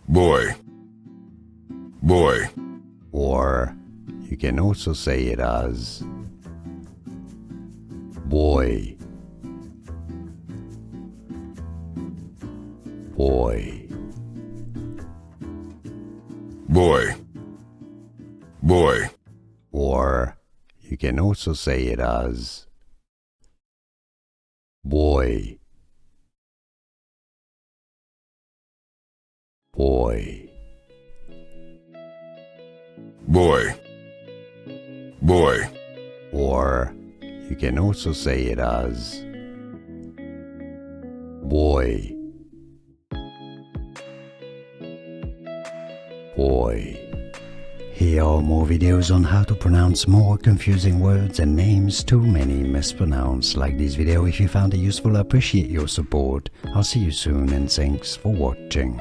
boy, boy, Or you can also say it as boy, boy, boy, boy, or you can also say it as boy, boy, boy, boy, or you can also say it as boy, boy. Here are more videos on how to pronounce more confusing words and names too many mispronounced. Like this video if you found it useful. I appreciate your support. I'll see you soon and thanks for watching.